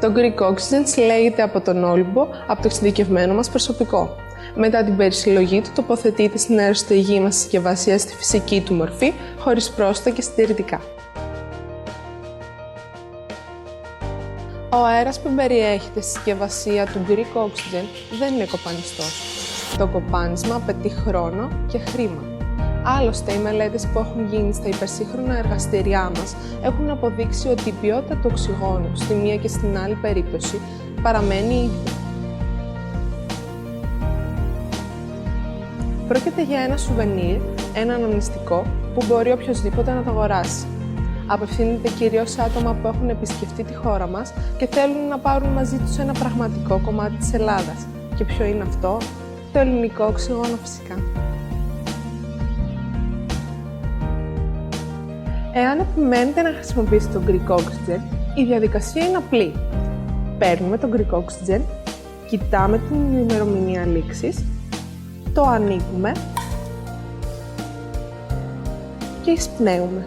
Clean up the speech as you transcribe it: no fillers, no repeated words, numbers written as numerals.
Το Greek Oxygen συλλέγεται από τον όλυμπο, από το εξειδικευμένο μας προσωπικό. Μετά την περισυλλογή του τοποθετείται στην αεροστεγή μας συσκευασία στη φυσική του μορφή, χωρίς πρόσθετα και συντηρητικά. Ο αέρας που περιέχεται στη συσκευασία του Greek Oxygen δεν είναι κοπανιστός. Το κοπάνισμα απαιτεί χρόνο και χρήμα. Άλλωστε, οι μελέτες που έχουν γίνει στα υπερσύγχρονα εργαστήριά μας έχουν αποδείξει ότι η ποιότητα του οξυγόνου στη μία και στην άλλη περίπτωση παραμένει ίδια. Πρόκειται για ένα σουβενίρ, ένα αναμνηστικό που μπορεί οποιοσδήποτε να το αγοράσει. Απευθύνεται κυρίως σε άτομα που έχουν επισκεφτεί τη χώρα μας και θέλουν να πάρουν μαζί τους ένα πραγματικό κομμάτι της Ελλάδας. Και ποιο είναι αυτό? Το ελληνικό οξυγόνο φυσικά. Εάν επιμένετε να χρησιμοποιήσετε το Greek Oxygen, η διαδικασία είναι απλή. Παίρνουμε το Greek Oxygen, κοιτάμε την ημερομηνία λήξης, το ανοίγουμε και εισπνέουμε.